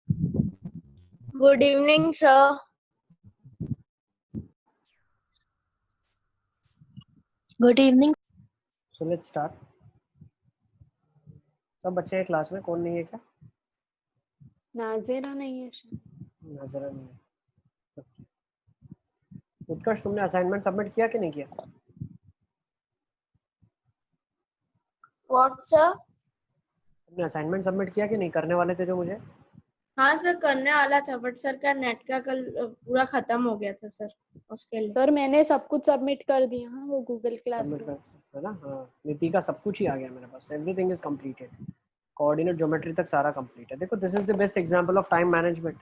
Good evening, sir. Good evening. So let's start. सब बच्चे हैं क्लास में, कौन नहीं है क्या? नाज़िरा नहीं है। नजर नहीं है। उत्कर्ष, तुमने असाइनमेंट सबमिट किया कि नहीं किया? What, sir? तुमने असाइनमेंट सबमिट किया कि नहीं? करने वाले थे जो मुझे। हाँ सर, करने वाला था बट सर का नेट का कल पूरा खत्म हो गया था सर, उसके लिए। सर मैंने सब कुछ सबमिट कर दिया। हाँ, वो गूगल क्लास सबमिट में। कर, है ना? हाँ, नीति का सब कुछ ही आ गया मेरे पास। Everything is completed. Coordinate geometry तक सारा कंप्लीट है। देखो, this is the best example of time management.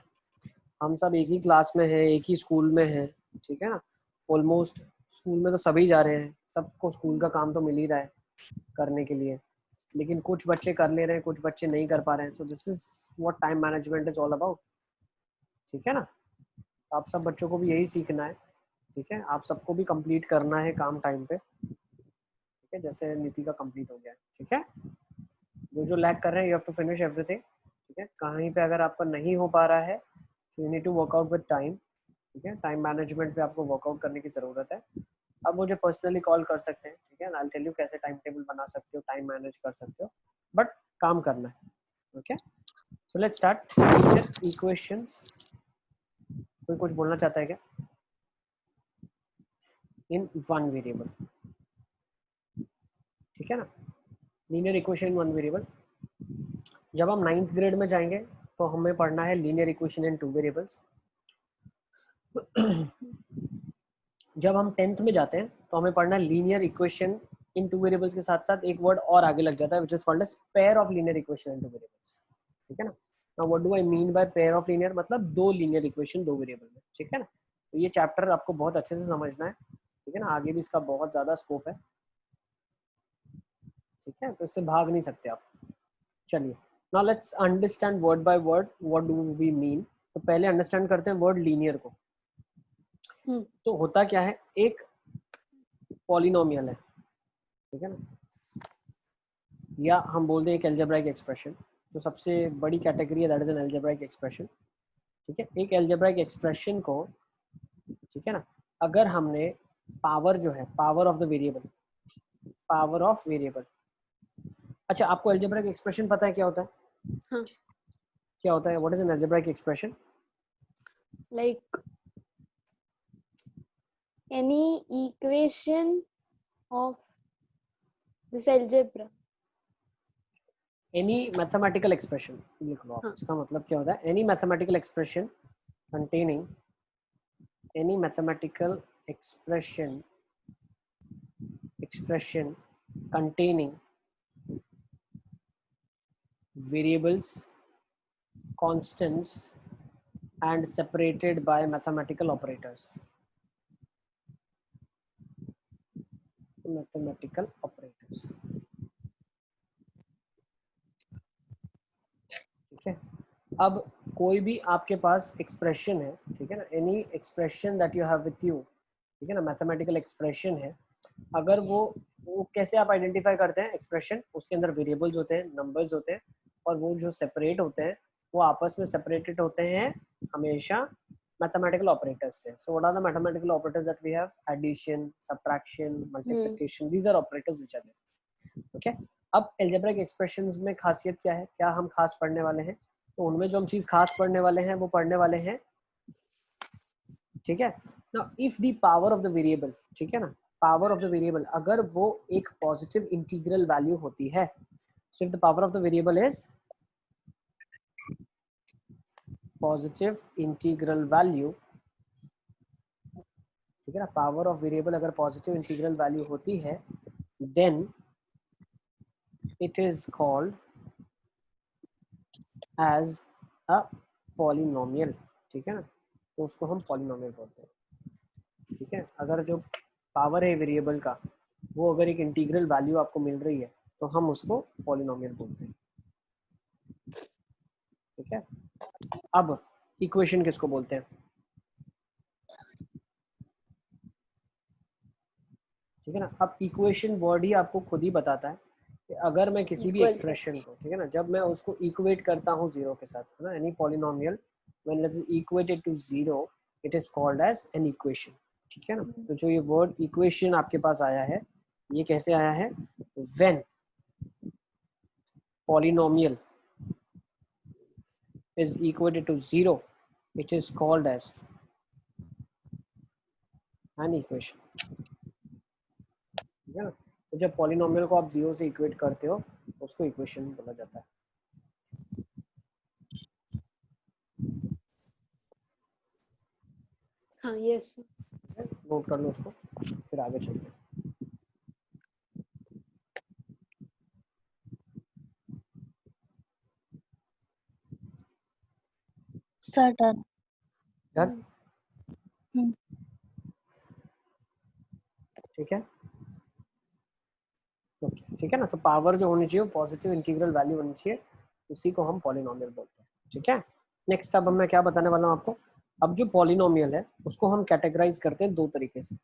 हम सब एक ही क्लास में हैं, एक ही स्कूल में हैं, ठीक है ना? ऑलमोस्ट स्कूल में तो सभी जा रहे हैं, सबको स्कूल का काम तो मिल ही रहा है करने के लिए, लेकिन कुछ बच्चे कर ले रहे हैं, कुछ बच्चे नहीं कर पा रहे हैं। So this is what time management is all about, ठीक है ना? आप सब बच्चों को भी यही सीखना है, ठीक है? आप सबको भी कंप्लीट करना है काम टाइम पे, ठीक है? जैसे नीति का कंप्लीट हो गया है, ठीक है? जो लैग कर रहे हैं, you have to finish everything, ठीक है? कहीं पे अगर आपका नहीं हो पा रहा है, you need to work out with time, ठीक है? टाइम मैनेजमेंट पे आपको वर्कआउट करने की ज़रूरत है। आप मुझे पर्सनली कॉल कर सकते हैं, ठीक है? आई विल टेल यू कैसे टाइम टेबल बना सकते हो, टाइम मैनेज कर सकते हो, बट काम करना है, okay? So let's start. Linear equations. कोई कुछ बोलना चाहता है क्या? इन वन वेरिएबल, ठीक है ना? Linear equation in one variable. जब हम 9th ग्रेड में जाएंगे तो हमें पढ़ना है linear equation in two variables. जब हम 10th में जाते हैं तो हमें पढ़ना है linear equation in two variables के साथ साथ एक वर्ड और आगे लग जाता है, which is called as pair of linear equation in two variables, ठीक है ना? Now what do I mean by pair of linear? मतलब दो लीनियर इक्वेशन दो वेरिएबल में, ठीक है ना? तो ये चैप्टर आपको बहुत अच्छे से समझना है, ठीक है ना? आगे भी इसका बहुत ज्यादा स्कोप है, ठीक है? तो इससे भाग नहीं सकते आप। चलिए, now let's understand word by word what do we mean. तो पहले अंडरस्टैंड करते हैं वर्ड लीनियर को। तो होता क्या है, एक पॉलिनोमियल है, ठीक है ना? या हम बोल दें एक एल्जेब्राइक एक्सप्रेशन, जो सबसे बड़ी कैटेगरी है, that is an algebraic expression, ठीक है? एक एल्जेब्राइक एक्सप्रेशन को, ठीक है ना, अगर हमने पावर जो है, power of the variable, power of variable. अच्छा, आपको एल्जेब्राइक एक्सप्रेशन पता है क्या होता है? हाँ। क्या होता है? What is an algebraic expression? Like any equation of this algebra. Any mathematical expression लिख लो आप। हाँ. इसका मतलब क्या होता है? Any mathematical expression containing any mathematical expression containing variables, constants and separated by mathematical operators. Mathematical operators, ठीक है? अब कोई भी आपके पास एक्सप्रेशन है, ठीक है ना? Any expression that you have with you, ठीक है ना? मैथमेटिकल एक्सप्रेशन है। अगर वो कैसे आप आइडेंटिफाई करते हैं एक्सप्रेशन? उसके अंदर वेरिएबल्स होते हैं, नंबर्स होते हैं, और वो जो सेपरेट होते हैं वो आपस में सेपरेटेड होते हैं हमेशा मैथमेटिकल ऑपरेटर्स से। So what are the mathematical operators that we have? Addition, subtraction, multiplication, these are operators which are there, okay? अब अलजेब्रिक एक्सप्रेशंस में खासियत क्या है, क्या हम खास पढ़ने वाले हैं? तो उनमें जो हम चीज खास पढ़ने वाले हैं वो पढ़ने वाले हैं, ठीक है ना? If the power of the variable, ठीक है ना, पावर ऑफ द वेरिएबल अगर वो एक पॉजिटिव इंटीग्रल वैल्यू होती है, so if the power of the variable is positive integral value, ठीक है ना, पावर ऑफ वेरिएबल अगर पॉजिटिव इंटीग्रल वैल्यू होती है, then it is called as a polynomial, ठीक है ना? तो उसको हम पॉलिनोमियल बोलते हैं, ठीक है? अगर जो पावर है वेरिएबल का वो अगर एक इंटीग्रल वैल्यू आपको मिल रही है तो हम उसको पॉलिनोमियल बोलते हैं, ठीक है? अब इक्वेशन किसको बोलते हैं? ठीक है ना? अब इक्वेशन वर्ड ही आपको खुद ही बताता है कि अगर मैं किसी भी Equals एक्सप्रेशन को, ठीक है ना, जब मैं उसको इक्वेट करता हूँ जीरो के साथ, है ना, any polynomial when it is equated to zero it is called as an equation, ठीक है ना। तो जो ये वर्ड इक्वेशन आपके पास आया है, ये कैसे आया है? When polynomial is equated to zero it is called as an equation, ठीक है ना। तो जब पॉलिनोमियल को आप जीरो से इक्वेट करते हो उसको इक्वेशन बोला जाता है। हाँ यस नोट कर लो उसको, फिर आगे चलते हैं। Sir done. डन, ठीक है। ओके, ठीक है ना। तो पावर जो होनी चाहिए पॉजिटिव इंटीग्रल वैल्यू होनी चाहिए, उसी को हम पॉलिनोमियल बोलते हैं, ठीक है। नेक्स्ट अब मैं क्या बताने वाला हूँ आपको। अब जो पॉलिनोमियल है उसको हम कैटेगराइज करते हैं दो तरीके से,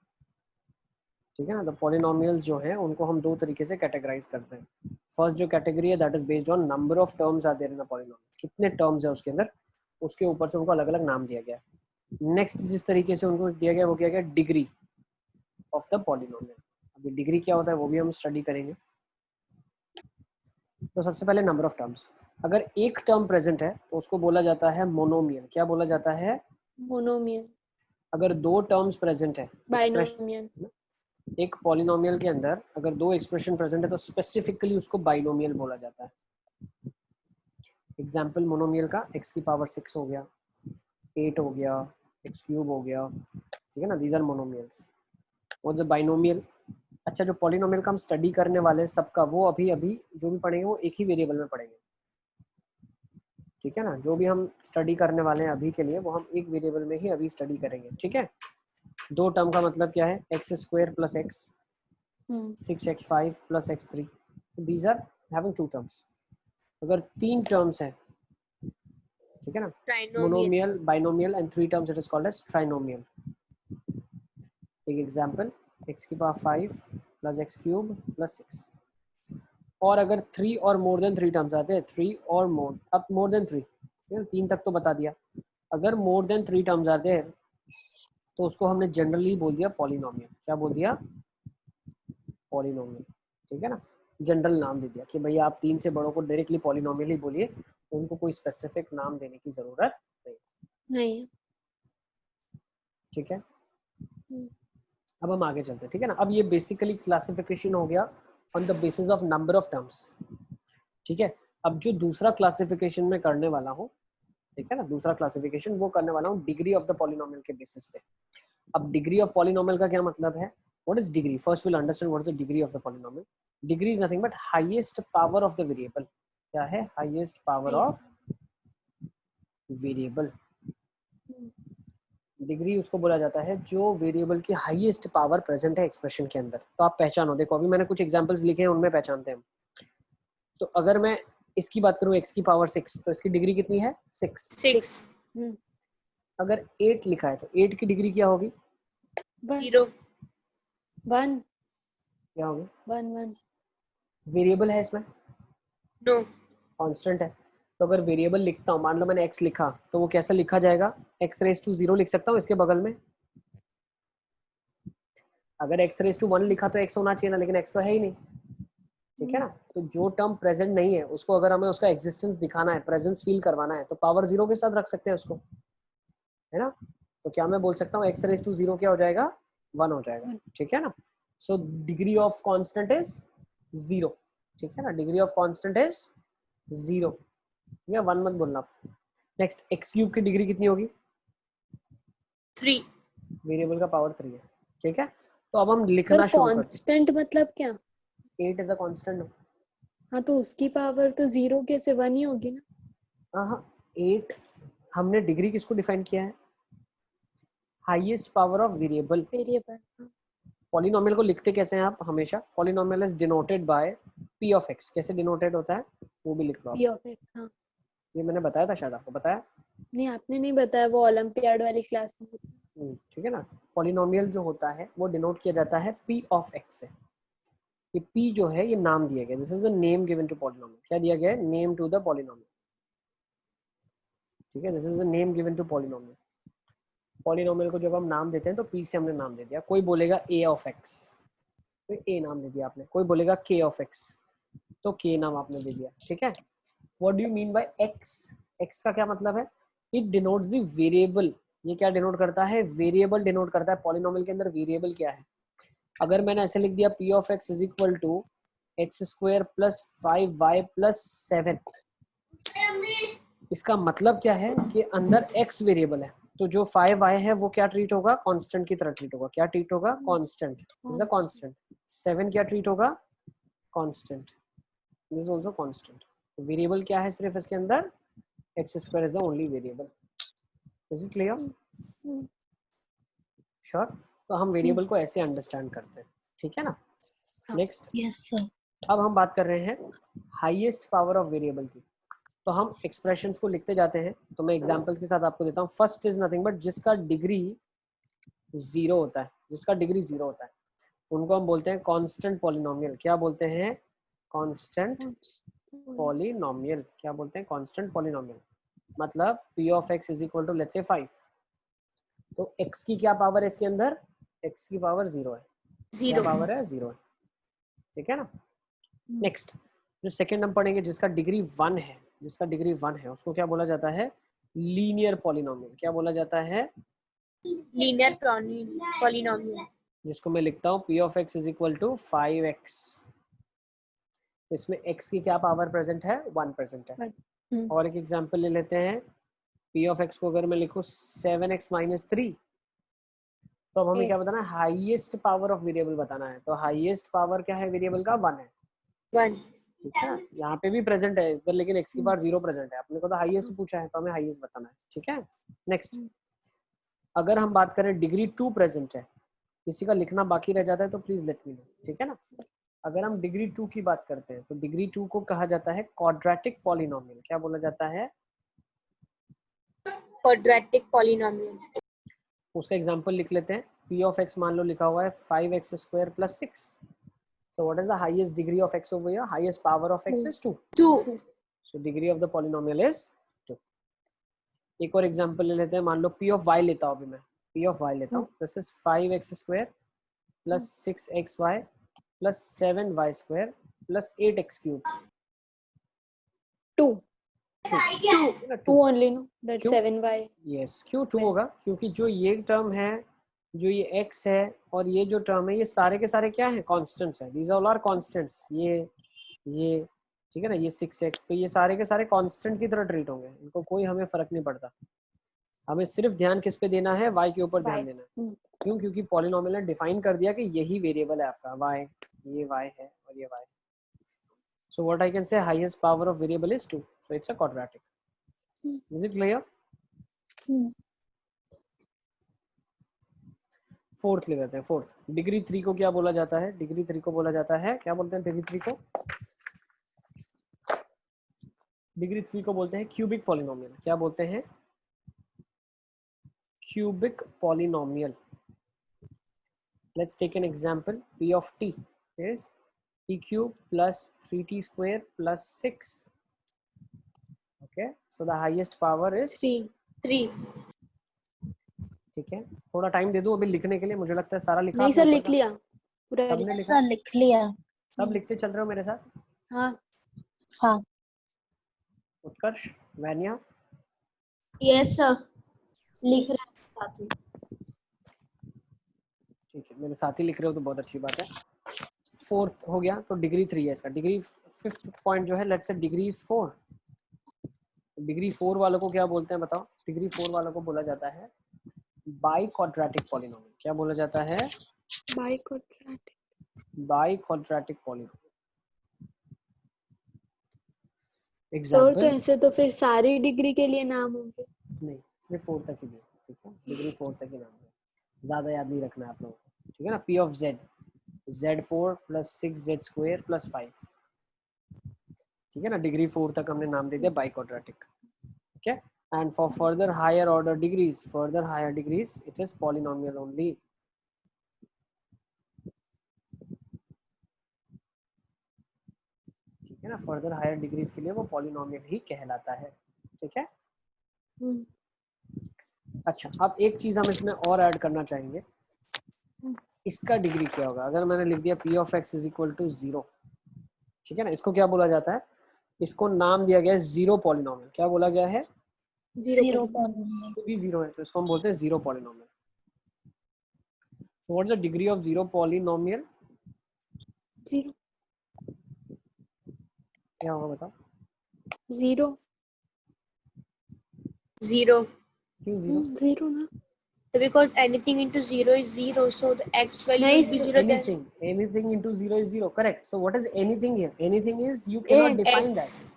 ठीक है ना। तो पॉलिनोमियल्स जो है उनको हम दो तरीके से कैटेगराइज करते हैं। फर्स्ट जो कैटेगरी है that is based on number of terms are there in a polynomial, कितने टर्म्स है उसके अंदर, उसके ऊपर से उनको अलग अलग नाम दिया गया है। नेक्स्ट जिस तरीके से उनको दिया गया वो क्या गया, डिग्री ऑफ द पॉलिनोमियल। अभी डिग्री क्या होता है वो भी हम स्टडी करेंगे। तो सबसे पहले नंबर ऑफ टर्म्स, अगर एक टर्म प्रेजेंट है तो उसको बोला जाता है मोनोमियल। क्या बोला जाता है? मोनोमियल अगर दो टर्म्स प्रेजेंट है, एक्सप्रेशन, बाइनोमियल एक पॉलिनोमियल के अंदर अगर दो एक्सप्रेशन प्रेजेंट है तो स्पेसिफिकली उसको बाइनोमियल बोला जाता है। एग्जाम्पल मोनोमियल का x की पावर 6 हो गया, 8 हो गया, x क्यूब हो गया, ठीक है ना, दीज आर मोनोमियल्स। और जो बाइनोमियल, अच्छा जो पॉलिनोमियल का हम स्टडी करने वाले हैं सबका, वो अभी अभी जो भी पढ़ेंगे वो एक ही वेरिएबल में पढ़ेंगे, ठीक है ना। जो भी हम स्टडी करने वाले हैं अभी के लिए वो हम एक वेरिएबल में ही अभी स्टडी करेंगे, ठीक है। दो टर्म का मतलब क्या है, x square plus x, 6x5 plus x3, these are having two terms. अगर तीन टर्म्स हैं, ठीक है ना, monomial, binomial and three terms it is called as trinomial. एक एग्जांपल, x की power 5 plus x cube plus 6। और अगर थ्री और मोर देन थ्री टर्म्स आते हैं, थ्री और मोर, अब मोर देन थ्री, तीन तक तो बता दिया। अगर मोर देन थ्री टर्म्स आते हैं तो उसको हमने जनरली बोल दिया पॉलिनोमियल। क्या बोल दिया? पॉलिनोमियल, ठीक है ना। जनरल नाम दे दिया कि भैया आप तीन से बड़ों को डायरेक्टली पॉलिनोमियल ही बोलिए, उनको कोई स्पेसिफिक नाम देने की जरूरत नहीं ठीक है। अब हम आगे चलते हैं, ठीक है ना। अब ये बेसिकली क्लासिफिकेशन हो गया on the basis of number of terms, ठीक है। अब जो दूसरा क्लासिफिकेशन में करने वाला हूँ, ठीक है ना, दूसरा क्लासिफिकेशन वो करने वाला हूँ डिग्री ऑफ द पॉलिनोमियल के बेसिस पे। अब डिग्री ऑफ पॉलिनोमियल का क्या मतलब है? What is degree? First will understand what is the degree of the polynomial. Degree is nothing but highest power of the variable. क्या है? Highest power of variable. Degree उसको बोला जाता है जो वेरिएबल की हाईएस्ट पावर प्रेजेंट है expression के अंदर। तो आप पहचानो, देखो अभी मैंने कुछ एग्जांपल्स लिखे हैं उनमें पहचानते हैं। तो अगर मैं इसकी बात करूं x की पावर 6, तो इसकी डिग्री कितनी है? 6। अगर 8 लिखा है तो 8 की डिग्री क्या होगी? 0 1 क्या होगी? 1 वेरिएबल है इसमें? नो कांस्टेंट है। तो अगर वेरिएबल लिखता हूँ, मान लो मैंने x लिखा, तो वो कैसा लिखा जाएगा? x रेज टू 0 लिख सकता हूँ इसके बगल में। अगर x रेज टू 1 लिखा तो x होना चाहिए ना, लेकिन x तो है ही नहीं, ठीक है ना। तो जो टर्म प्रेजेंट नहीं है उसको अगर हमें उसका एग्जिस्टेंस दिखाना है, प्रेजेंस फील करवाना है, तो पावर 0 के साथ रख सकते हैं उसको, है ना। तो क्या मैं बोल सकता हूँ x रेज टू 0 क्या हो जाएगा? 1 हो जाएगा, ठीक है ना। So degree of constant is 0, ठीक है ना। डिग्री ऑफ कांस्टेंट इज 0, या 1 मत बोलना। नेक्स्ट, x क्यूब की डिग्री कितनी होगी? 3 वेरिएबल का पावर 3 है, ठीक है। तो अब हम पर लिखना शुरू करते कांस्टेंट मतलब क्या? हैं। 8 इज अ कांस्टेंट। हाँ तो उसकी पावर तो 0 कैसे 1 ही होगी ना। हाँ, 8 हमने डिग्री किसको डिफाइन किया है? Highest power of variable. Variable polynomial को लिखते कैसे हैं आप हमेशा? Polynomial is denoted by p of x। कैसे डिनोटेड होता है वो भी लिख लो आप। p of x। हाँ ये मैंने बताया था, शायद आपको बताया नहीं आपने नहीं बताया, वो ओलंपियाड वाली क्लास में। ठीक है ना। पॉलिनोमियल जो होता है वो डिनोट किया जाता है p ऑफ x से। ये p जो है ये नाम दिया गया, this is the name given to polynomial. क्या दिया गया है? Name to the polynomial. ठीक है, this is the name given to polynomial. Polynomial को जब हम नाम देते हैं तो p से हमने नाम दे दिया। कोई बोलेगा a ऑफ x, तो a नाम दे दिया आपने। कोई बोलेगा k ऑफ x, तो k नाम आपने दे दिया। ठीक है, what do you mean by x? x का क्या मतलब है? It denotes the variable. ये क्या डिनोट करता है? वेरिएबल डिनोट करता है। पॉलिनोमियल के अंदर वेरिएबल क्या है? अगर मैंने ऐसे लिख दिया p of x is equal to x square plus 5y plus 7, इसका मतलब क्या है कि अंदर x वेरिएबल है, तो जो 5y है वो क्या ट्रीट होगा? कांस्टेंट की तरह ट्रीट होगा। क्या ट्रीट होगा? कांस्टेंट। Is a constant. 7 क्या ट्रीट होगा? Constant. This is also constant. Variable क्या है सिर्फ इसके अंदर? X square is the only variable. Is it clear? Sure? तो हम वेरिएबल को ऐसे अंडरस्टैंड करते हैं। ठीक है ना? Next, yes sir. अब हम बात कर रहे हैं हाईएस्ट पावर ऑफ वेरिएबल की। तो हम एक्सप्रेशंस को लिखते जाते हैं, तो मैं एग्जांपल्स के साथ आपको देता हूँ। फर्स्ट इज नथिंग बट जिसका डिग्री 0 होता है, जिसका डिग्री 0 होता है उनको हम बोलते हैं कांस्टेंट पॉलिनोमियल। क्या बोलते हैं? Constant polynomial. क्या बोलते हैं? Constant polynomial. मतलब p of x is equal to let's say 5, तो x की क्या पावर है इसके अंदर? x की पावर 0 है। क्या पावर है? 0 है। ठीक है ना? नेक्स्ट, जो सेकंड हम पढ़ेंगे जिसका डिग्री 1 है, जिसका डिग्री 1 है उसको क्या बोला जाता है? Linear polynomial. क्या बोला जाता है? Linear polynomial. जिसको मैं लिखता हूँ p of x is equal to 5x। इसमें x की क्या पावर प्रेजेंट है? 1 प्रेजेंट है। और एक एग्जांपल ले लेते हैं। p ऑफ x को अगर मैं लिखूँ 7x माइनस 3, तो अब हमें क्या बताना है? हाईएस्ट पावर ऑफ वेरिएबल बताना है। तो हाईएस्ट पावर क्या है वेरिएबल का? 1 है। 1। ठीक है, यहाँ पे भी प्रेजेंट है इधर, लेकिन x की पावर 0 प्रेजेंट है। अपने को तो हाईएस्ट पूछा है तो हमें हाईएस्ट बताना है। ठीक है, नेक्स्ट, अगर हम बात करें डिग्री 2 प्रेजेंट है, किसी का लिखना बाकी रह जाता है तो प्लीज लेट मी नो। ठीक है ना? अगर हम डिग्री 2 की बात करते हैं तो डिग्री 2 को कहा जाता है क्वाड्रेटिक पॉलिनोमियल। क्या बोला जाता है? Quadratic polynomial. उसका एग्जांपल लिख लेते हैं। p ऑफ x मान लो लिखा हुआ है 5x square plus 6, so what is the highest degree of x over here? Highest power of x is 2. 2। So degree of the polynomial is 2. एक और एग्जांपल ले लेते हैं। मान लो p ऑफ y लेता हूँ अभी मैं, p ऑफ y लेता हूँ। This is 5x square plus 6xy plus 7y square plus 8x cube. 2 2 only, no? That क्यों? 7y. यस, क्यों 2 होगा? क्योंकि जो ये टर्म है, जो ये x है और ये जो टर्म है, ये सारे के सारे क्या है? कांस्टेंट्स है। These all are constants. ये ठीक है ना, ये 6x, तो ये सारे के सारे कांस्टेंट की तरह ट्रीट होंगे। इनको कोई हमें फर्क नहीं पड़ता। हमें सिर्फ ध्यान किस पे देना है? y के ऊपर ध्यान देना है। क्यों? क्योंकि पॉलिनोमियल ने डिफाइन कर दिया कि यही वेरिएबल है आपका y, ये y है और ये y। So what I can से, highest power of variable is 2, so it's a quadratic. Is it clear? Fourth ले लेते हैं। फोर्थ, डिग्री 3 को क्या बोला जाता है? डिग्री 3 को बोला जाता है, क्या बोलते हैं डिग्री 3 को? डिग्री 3 को बोलते हैं क्यूबिक पॉलिनोमियल। क्या बोलते हैं? Cubic polynomial. Let's take an example. p of t is t cube plus 3t square plus 6. Okay, so the highest power is 3. ठीक है, थोड़ा टाइम दे दूं अभी लिखने के लिए। मुझे लगता है सारा लिखा नहीं आपने सर, ऊपर लिख का? लिया पूरा। सबने लिखा? सर लिख लिया। सब लिखते चल रहे हो मेरे साथ? हाँ हाँ। उत्कर्ष, वैन्या? यस सर, लिख रहे हैं साथ में। ठीक है, मेरे साथ ही लिख रहे हो तो बहुत अच्छी बात है। फोर्थ हो गया, तो डिग्री 3 है इसका। डिग्री फिफ्थ पॉइंट जो है, let's say degree is 4। Degree 4 वालों को क्या बोलते हैं बताओ? डिग्री 4 वालों को बोला जाता है बाई क्वाड्रेटिक पॉलिनोमियल। क्या बोला जाता है? By quadratic. By quadratic polynomial. Sir तो एग्जांपल ऐसे तो फिर सारी डिग्री के लिए नाम होंगे। नहीं, सिर्फ 4 तक ही दिए। ठीक है, डिग्री 4 तक ही नाम है, ज्यादा याद नहीं रखना है आप लोगों को। ठीक है ना? p of z, z4 plus 6z square plus 5। ठीक है ना? डिग्री 4 तक हमने नाम दे दिया by quadratic. Okay, and for further higher order degrees, further higher degrees, it is polynomial only. है ना, फर्दर हायर डिग्रीज के लिए वो पॉलिनोमियल ही कहलाता है, ठीक है। अच्छा, अब एक चीज हम इसमें और ऐड करना चाहेंगे, इसका डिग्री क्या होगा। अगर मैंने लिख दिया p of x is equal to 0, ठीक है ना, इसको क्या बोला जाता है, इसको नाम दिया गया है जीरो पॉलिनोमियल। क्या बोला गया है, जीरो भी जीरो है तो इसको हम बोलते हैं zero polynomial. What is the degree of zero polynomial, zero क्या होगा बताओ। Zero Zero. क्यों जीरो, जीरो ना, So because anything into zero is zero, so the x value नहीं will be sir, zero. Then anything into zero is zero, correct. So what is anything here, anything is you cannot define that. x.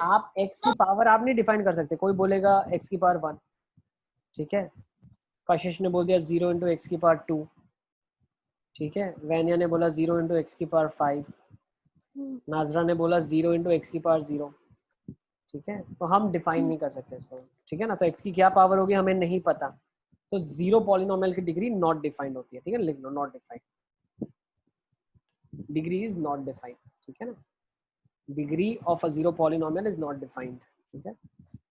आप x की power आप नहीं define कर सकते, कोई बोलेगा x की पावर 1, ठीक है, कशिश ने बोल दिया 0 इंटू एक्स की पावर 2, ठीक है, वैनिया ने बोला 0 इंटू एक्स की पावर 5, नाजरा ने बोला 0 इंटू एक्स की पावर 0, ठीक है, तो हम डिफाइन नहीं कर सकते इसको, ठीक है ना, तो x की क्या पावर होगी हमें नहीं पता, तो जीरो पॉलिनोमियल की डिग्री नॉट डिफाइंड होती है, ठीक है, लिख लो not defined, degree is not defined, ठीक है ना, degree of a zero polynomial is not defined, ठीक है।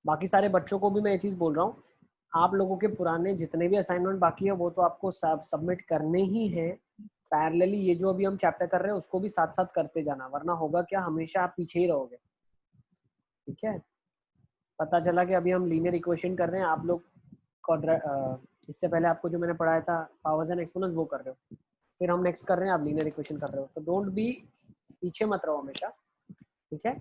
बाकी सारे बच्चों को भी मैं ये चीज बोल रहा हूँ, आप लोगों के पुराने जितने भी असाइनमेंट बाकी है वो तो आपको सबमिट करने ही है, पैरेलली ये जो अभी हम चैप्टर कर रहे हैं उसको भी साथ साथ करते जाना, वरना होगा क्या, हमेशा आप पीछे ही रहोगे, ठीक है। पता चला कि अभी हम लीनियर इक्वेशन कर रहे हैं, आप लोग इससे पहले आपको जो मैंने पढ़ाया था पावर्स एंड एक्सपोनेंट्स वो कर रहे हो, फिर हम नेक्स्ट कर रहे हैं आप लीनियर इक्वेशन कर रहे हो, तो डोंट बी पीछे मत रहो हमेशा, ठीक है।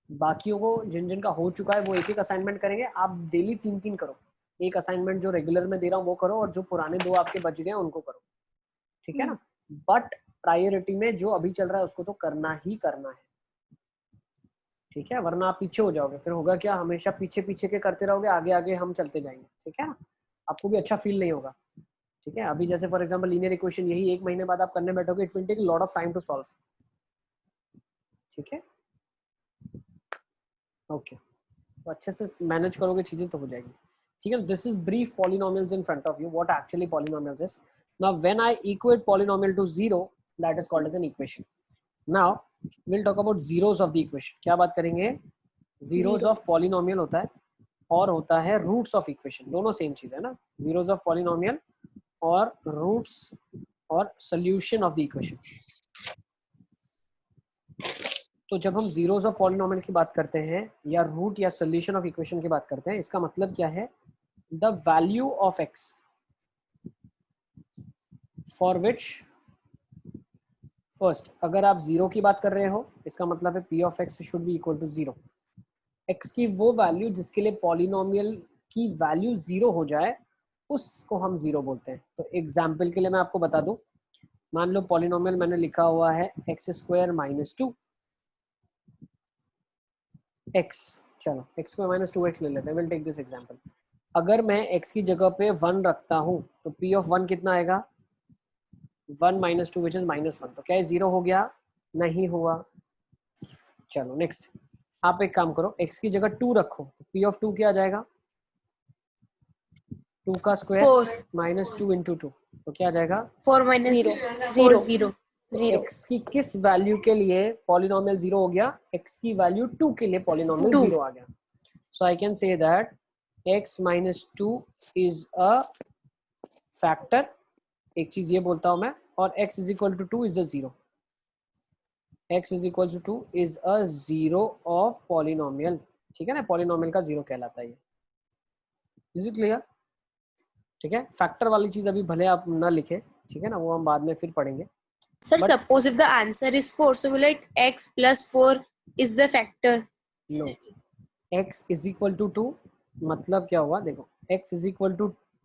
बाकियों को जिन जिन का हो चुका है वो एक एक असाइनमेंट करेंगे, आप डेली 3-3 करो, एक असाइनमेंट जो रेगुलर में दे रहा हूँ वो करो और जो पुराने 2 आपके बच गए उनको करो, ठीक है ना, बट प्रायोरिटी में जो अभी चल रहा है उसको तो करना ही करना है, ठीक है, वरना आप पीछे हो जाओगे, फिर होगा क्या, हमेशा पीछे पीछे के करते रहोगे, आगे आगे हम चलते जाएंगे, ठीक है ना, आपको भी अच्छा फील नहीं होगा, ठीक है। अभी जैसे फॉर एग्जांपल लीनियर इक्वेशन यही 1 महीने बाद आप करने बैठोगे, it will take lot of time to solve, ठीक है, ओके, तो अच्छे से मैनेज करोगे चीजें तो हो जाएगी, ठीक है। This is brief polynomials in front of you, what actually polynomials is. Now when I equate polynomial to zero, that is called as an equation. Now will talk about zeros of the equation, क्या बात करेंगे, zeros of polynomial होता है और होता है roots of equation, दोनों same चीज है ना, जीरोस ऑफ पॉलिनोमियल और रूट्स और सॉल्यूशन ऑफ द इक्वेशन। तो जब हम जीरोस ऑफ पॉलिनोमियल की बात करते हैं या रूट या सॉल्यूशन ऑफ इक्वेशन की बात करते हैं, इसका मतलब क्या है, the value of x for which first, अगर आप जीरो की बात कर रहे हो इसका मतलब है p of x should be equal to 0, x की वो वैल्यू जिसके लिए पॉलिनोमियल की वैल्यू 0 हो जाए उसको हम 0 बोलते हैं। तो एग्जाम्पल के लिए मैं आपको बता दूं, मान लो पॉलिनोमियल मैंने लिखा हुआ है x² - 2 x, चलो x² - 2x ले लेते हैं, विल टेक दिस एग्जांपल। अगर मैं x की जगह पे 1 रखता हूं तो p ऑफ 1 कितना आएगा, 1 - 2 विच इज -1, तो क्या ये 0 हो गया, नहीं हुआ। चलो नेक्स्ट, आप एक काम करो, x की जगह 2 रखो, p ऑफ 2 क्या आ जाएगा, 2 का स्क्वायर 4. -2 × 2, तो क्या आ जाएगा 4 minus Zero. 4 0. जीरो x की किस वैल्यू के लिए पॉलिनोमियल 0 हो गया, x की वैल्यू 2 के लिए पॉलिनोमियल 2. 0 आ गया। So I can say that x - 2 is a factor, एक चीज ये बोलता हूं मैं, और x = 2 is a 0, x = 2 is a 0 of polynomial, ठीक है ना, पॉलिनोमियल का 0 कहलाता है ये। इज इट क्लियर, ठीक है। फैक्टर वाली चीज अभी भले आप ना लिखे, ठीक है ना, वो हम बाद में फिर पढ़ेंगे। Sir, But- suppose if the answer is 4, so will it x plus 4 is the factor? No, x = 2 मतलब क्या हुआ, देखो x =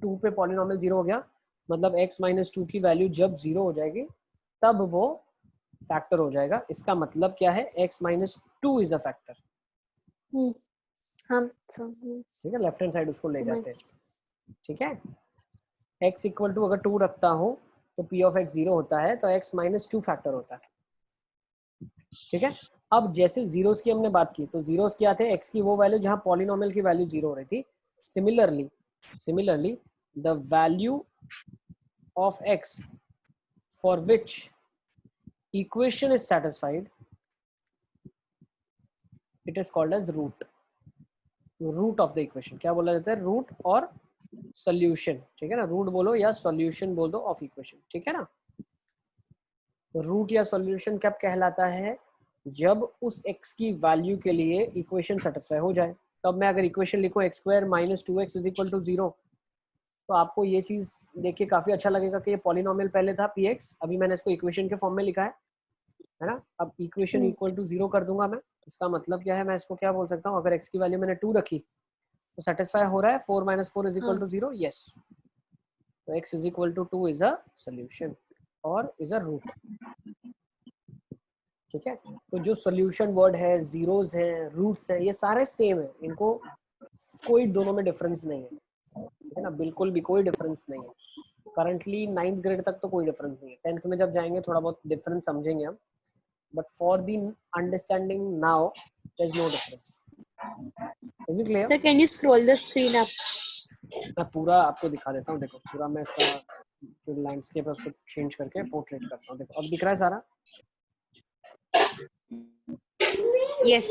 2 पे पॉलिनोमियल 0 हो गया, मतलब x - 2 की वैल्यू जब 0 हो जाएगी तब वो फैक्टर हो जाएगा। इसका मतलब क्या है, x - 2 इज अ फैक्टर, हम समझ ठीक है, लेफ्ट हैंड साइड उसको ले जाते हैं, ठीक है। x = अगर 2 रखता हूं तो p ऑफ x 0 होता है, तो x - 2 फैक्टर होता है, ठीक है। अब जैसे जीरोस की हमने बात की, तो जीरोस क्या थे, x की वो वैल्यू जहां पॉलिनोमियल की वैल्यू 0 हो रही थी। Similarly the value of x for which equation is satisfied it is called as root, root of the equation. क्या बोला जाता है? रूट और सॉल्यूशन, ठीक है ना। रूट बोलो या सॉल्यूशन बोल दो ऑफ इक्वेशन, ठीक है ना। रूट या सॉल्यूशन कब कहलाता है? जब उस x की वैल्यू के लिए इक्वेशन सेटिस्फाई हो जाए। तब मैं अगर इक्वेशन लिखूं x square minus 2x is equal to 0, तो आपको ये चीज देख के काफी अच्छा लगेगा कि ये पॉलिनोमियल पहले था px, अभी मैंने इसको इक्वेशन के फॉर्म में लिखा है ना। अब इक्वेशन इक्वल टू 0 कर दूंगा मैं। इसका मतलब क्या है? मैं इसको क्या बोल सकता हूँ? अगर x की वैल्यू मैंने 2 रखी तो सेटिस्फाई हो रहा है 4 minus 4 is equal to 0, yes. तो x is equal to 2 is a solution और इज अ रूट, ठीक है। तो जो सोल्यूशन वर्ड है, जीरोस हैं, रूट्स हैं, ये सारे सेम है, इनको कोई दोनों में डिफरेंस नहीं है, ठीक है ना। बिल्कुल भी कोई डिफरेंस नहीं है। करंटली 9th ग्रेड तक तो कोई डिफरेंस नहीं है, 10th में जब जाएंगे थोड़ा बहुत डिफरेंस समझेंगे हम, but for the understanding now there is no difference. Is it clear? Sir, can you scroll the screen up? मैं पूरा आपको दिखा देता हूँ, देखो पूरा मैं इसका जो लैंडस्केप है उसको चेंज करके पोर्ट्रेट करता हूँ। देखो अब दिख रहा है सारा, Yes.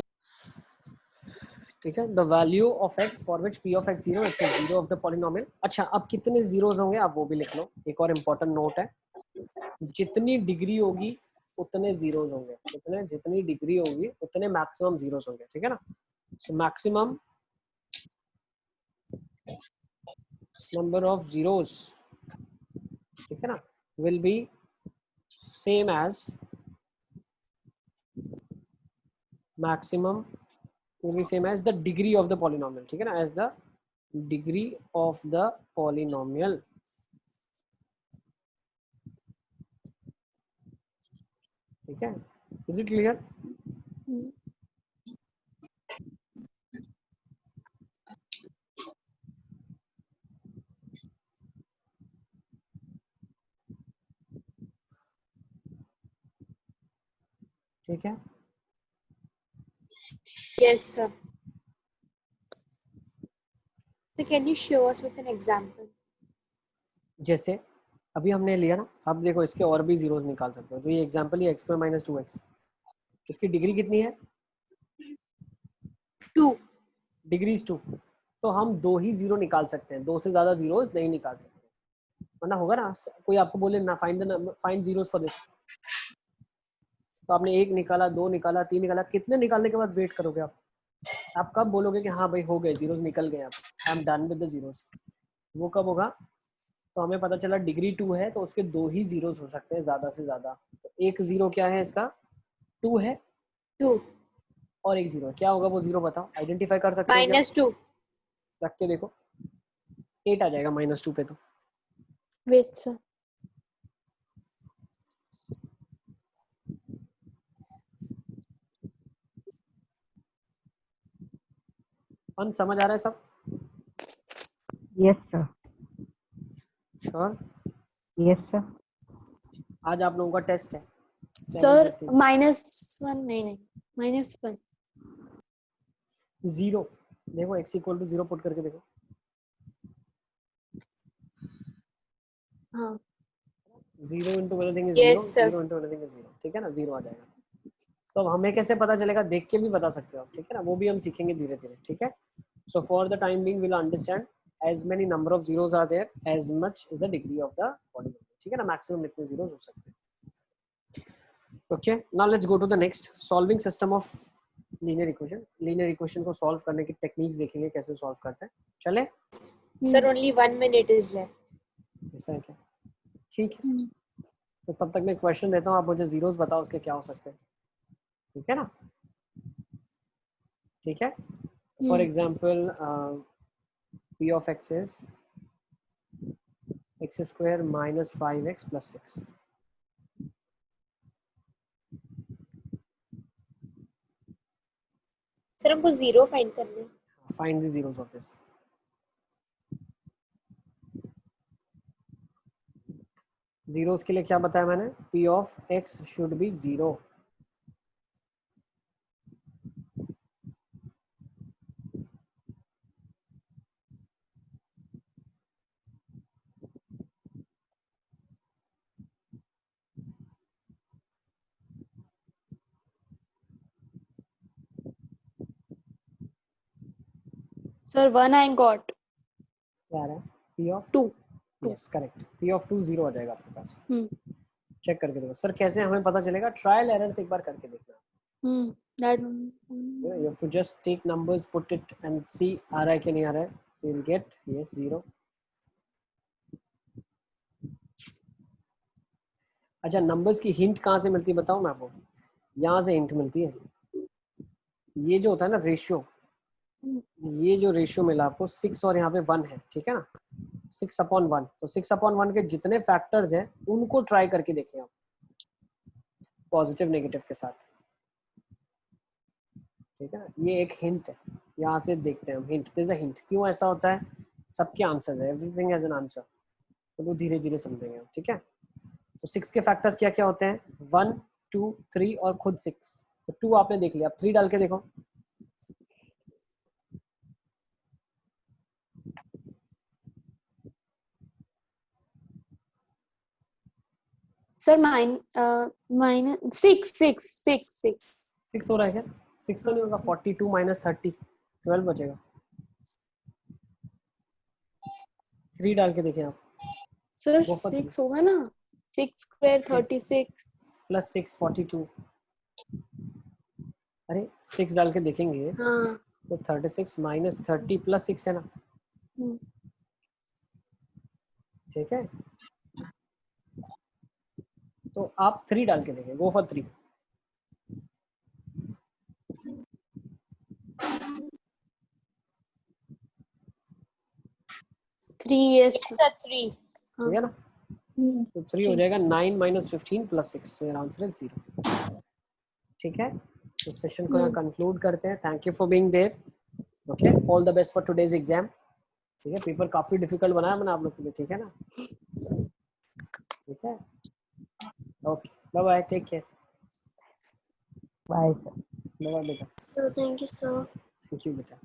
ठीक है। The value of x for which p of x 0, x is 0 of the polynomial. अच्छा, अब कितने जीरोस होंगे आप वो भी लिख लो, एक और इम्पोर्टेंट नोट है। जितनी डिग्री होगी उतने जीरोस होंगे, जितनी डिग्री होगी उतने मैक्सिमम जीरोस होंगे, ठीक है ना। So maximum number of zeros, ठीक है ना, will be same as maximum will be same as the degree of the polynomial, ठीक है ना, as the degree of the polynomial, ठीक है। is it clear? ठीक है। Yes, sir. So, can you show us with an example? जैसे अभी हमने लिया ना, अब देखो इसके और भी जीरोस निकाल सकते हो। जो ये एग्जांपल है x में -2x, इसकी डिग्री कितनी है? 2. डिग्री इज 2, तो हम 2 ही जीरो निकाल सकते हैं, 2 से ज्यादा जीरोस नहीं निकाल सकते, वरना होगा ना कोई आपको बोले ना फाइंड जीरोस फॉर दिस, तो आपने 1 निकाला, 2 निकाला, 3 निकाला, कितने निकालने के बाद वेट करोगे आप कब बोलोगे कि हाँ भाई हो गए, जीरोस निकल गए, अब I am done with the zeros? वो कब होगा? तो हमें पता चला डिग्री 2 है तो उसके 2 ही जीरोस हो सकते हैं ज्यादा से ज्यादा। तो एक जीरो क्या है इसका? 2 है, 2. और एक जीरो क्या होगा? वो जीरो बताओ, आइडेंटिफाई कर सकते हो क्या? -2. रख के देखो, 8 आ जाएगा -2 पे। तो Wait, sir. समझ आ रहा है सब? Yes, sir. Sure? Yes, sir. आज आप लोगों का टेस्ट है Sir, 7:15। -1 नहीं, -1. जीरो देखो, x इक्वल टू 0 पुट करके देखो, हाँ. 0 into anything is Yes, 0, sir. 0 into anything is 0, ठीक है ना, 0 आ जाएगा। तो अब हमें कैसे पता चलेगा? देख के भी बता सकते हो आप, ठीक है ना, वो भी हम सीखेंगे धीरे धीरे, ठीक है। So for the time being will understand as many number of zeros are there as much is the degree of the polynomial, ठीक है ना, मैक्सिमम इतने जीरोस हो सकते हैं। Okay, now let's go to the next, solving system of linear equation. Linear equation को solve करने की टेक्निक्स देखेंगे कैसे सॉल्व करते हैं, चले? Sir, only 1 minute is left. ऐसा है क्या? ठीक है, तो तब तक मैं क्वेश्चन देता हूँ, आप मुझे जीरोस बताओ उसके क्या हो सकते हैं, ठीक है ना। ठीक है, for example p of x is x square minus 5x plus 6. Sir, हमको 0 फाइंड करना है. Find the zeros of this. Zeros के लिए क्या बताया मैंने? p of x should be 0. Sir, 1 I got. क्या आ रहा है? P of 2. Yes correct, P of 2 0 आ जाएगा आपके पास। चेक करके देखो सर, कैसे हमें पता चलेगा? ट्रायल एरर से एक बार करके देखना। That You have to just take numbers, put it and see आ रहा है कि नहीं आ रहा है। You'll get yes 0। अच्छा, नंबर्स की हिंट कहाँ से मिलती है बताऊँ मैं आपको? यहाँ से हिंट मिलती है। ये जो होता है ना रेशियो, ये जो रेशियो मिला आपको 6 और यहाँ पे 1 है, ठीक है ना, 6/1। तो 6/1 के जितने फैक्टर्स हैं उनको ट्राई करके देखें आप, पॉजिटिव नेगेटिव के साथ, ठीक है ना। ये एक हिंट है, यहाँ से देखते हैं हम हिंट। This a hint. क्यों ऐसा होता है? सबके आंसर है, एवरीथिंग हैज एन आंसर, तो वो धीरे धीरे समझेंगे, ठीक है। तो 6 के फैक्टर्स क्या क्या होते हैं? 1 2 3 और खुद 6। तो 2 आपने देख लिया, अब 3 डाल के देखो। Sir, minus 6. 6 हो रहा है क्या? 6 तो नहीं होगा। 42 - 30 12 बचेगा। 3 डाल के देखें आप। Sir, Go for 6 three. होगा ना? 6 square 36. प्लस 6 42। अरे 6 डाल के देखेंगे हाँ। तो 36 - 30 + 6 है ना, ठीक है। तो आप 3 डाल के देखें। Go for 3। Yes. Sir, 3. ठीक है ना, तो 3 हो जाएगा 9 - 15 + 6। So your answer is 0। ठीक है, इस सेशन को यहाँ कंक्लूड करते हैं। Thank you for being there. Okay, all the best for today's exam. ठीक है, पेपर काफी डिफिकल्ट बनाया मैंने आप लोग के लिए, ठीक है ना। ठीक है, okay, bye bye, take care. Bye, sir. Bye bye बेटा। So thank you, sir. Thank you बेटा।